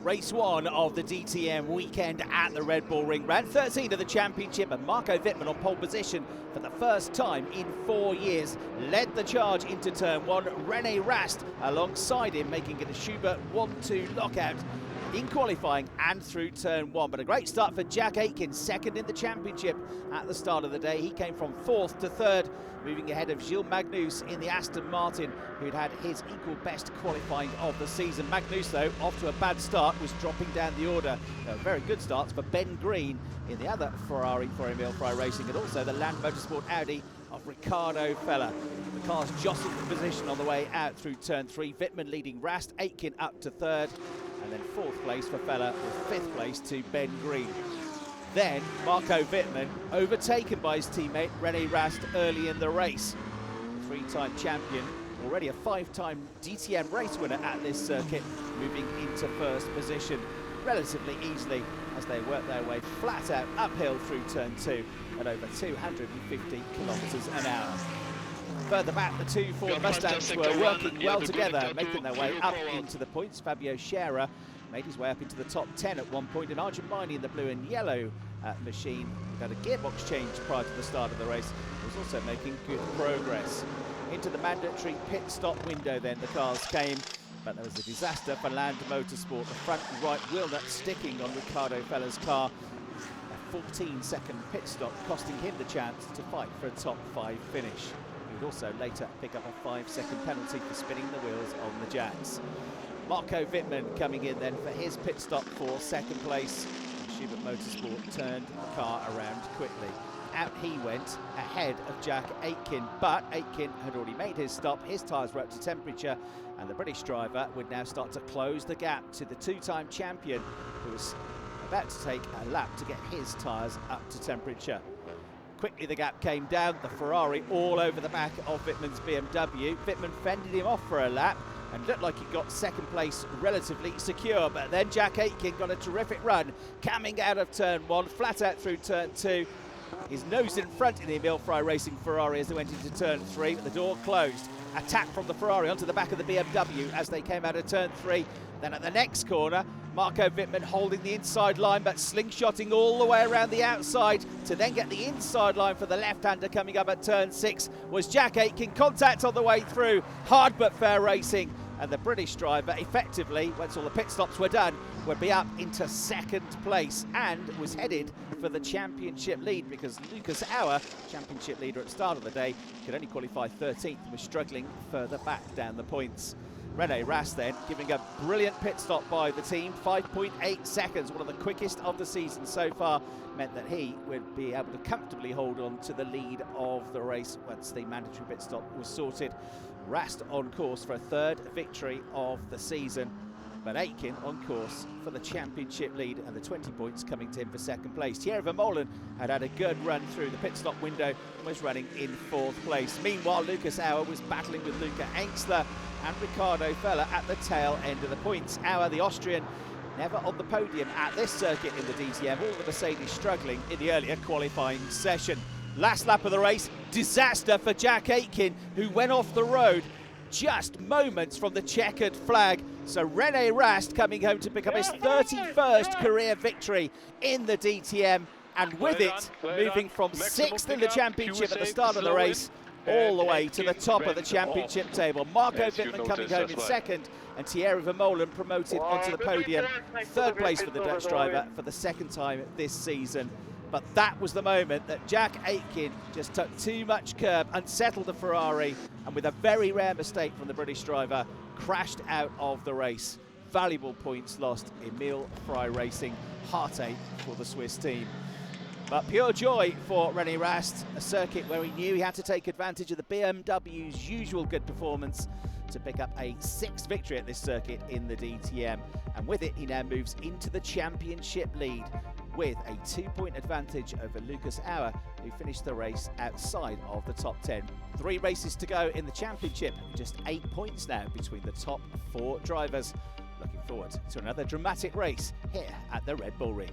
Race 1 of the DTM weekend at the Red Bull Ring. Round 13 of the championship, and Marco Wittmann on pole position for the first time in 4 years. Led the charge into turn 1. Rene Rast alongside him, making it a Schubert 1-2 lockout in qualifying and through turn 1. But a great start for Jack Aitken, second in the championship at the start of the day. He came from 4th to 3rd, moving ahead of Gilles Magnus in the Aston Martin, who'd had his equal best qualifying of the season. Magnus, though, off to a bad start, was dropping down the order. Very good starts for Ben Green in the other Ferrari for Emil Frey Racing, and also the Land Motorsport Audi of Ricardo Feller. The cars jostled for position on the way out through turn 3. Wittmann leading Rast, Aitken up to 3rd, and then 4th place for Feller, with 5th place to Ben Green. Then Marco Wittmann overtaken by his teammate Rene Rast early in the race. The 3-time champion, already a 5-time DTM race winner at this circuit, moving into 1st position relatively easily as they work their way flat out uphill through turn 2 at over 250 kilometres an hour. Further back, the two Ford Mustangs were working well together, making their way up into the points. Fabio Scherer made his way up into the top 10 at one point, and Arjun Maini in the blue and yellow machine, who had a gearbox change prior to the start of the race, was also making good progress. Into the mandatory pit stop window then the cars came, but there was a disaster for Land Motorsport. The front right wheel nut sticking on Ricardo Feller's car. A 14-second pit stop costing him the chance to fight for a top 5 finish. He would also later pick up a 5-second penalty for spinning the wheels on the jacks. Marco Wittmann coming in then for his pit stop for 2nd place. Schubert Motorsport turned the car around quickly. Out he went ahead of Jack Aitken, but Aitken had already made his stop. His tyres were up to temperature, and the British driver would now start to close the gap to the 2-time champion, who was about to take a lap to get his tyres up to temperature. Quickly the gap came down, the Ferrari all over the back of Wittmann's BMW. Wittmann fended him off for a lap and looked like he got 2nd place relatively secure, but then Jack Aitken got a terrific run coming out of turn 1, flat out through turn 2. His nose in front in the Emil Frey Racing Ferrari as they went into turn 3, but the door closed. Attack from the Ferrari onto the back of the BMW as they came out of turn 3. Then at the next corner, Marco Wittmann holding the inside line but slingshotting all the way around the outside to then get the inside line for the left-hander coming up at turn 6 was Jack Aitken. Contact on the way through, hard but fair racing, and the British driver effectively, once all the pit stops were done, would be up into 2nd place and was headed for the championship lead, because Lucas Auer, championship leader at the start of the day, could only qualify 13th and was struggling further back down the points. Rene Rast then giving a brilliant pit stop by the team, 5.8 seconds, one of the quickest of the season so far, meant that he would be able to comfortably hold on to the lead of the race once the mandatory pit stop was sorted. Rast on course for a 3rd victory of the season, but Aitken on course for the championship lead, and the 20 points coming to him for 2nd place. Thierry Vermeulen had a good run through the pit stop window and was running in 4th place. Meanwhile, Lucas Auer was battling with Luca Engstler and Ricardo Feller at the tail end of the points. Auer, the Austrian, never on the podium at this circuit in the DTM, all the Mercedes struggling in the earlier qualifying session. Last lap of the race, disaster for Jack Aitken, who went off the road just moments from the checkered flag. So Rene Rast coming home to pick up his 31st career victory in the DTM, and with it moving from 6th in the championship at the start of the race all the way to the top of the championship table. Marco Wittmann coming home in 2nd, and Thierry Vermeulen promoted onto the podium. 3rd place for the Dutch driver for the 2nd time this season. But that was the moment that Jack Aitken just took too much curb, unsettled the Ferrari, and with a very rare mistake from the British driver, crashed out of the race. Valuable points lost. Emil Frey Racing, heartache for the Swiss team. But pure joy for Rene Rast, a circuit where he knew he had to take advantage of the BMW's usual good performance to pick up a 6th victory at this circuit in the DTM. And with it, he now moves into the championship lead with a 2-point advantage over Lucas Auer, who finished the race outside of the top 10. 3 races to go in the championship, just 8 points now between the top 4 drivers. Looking forward to another dramatic race here at the Red Bull Ring.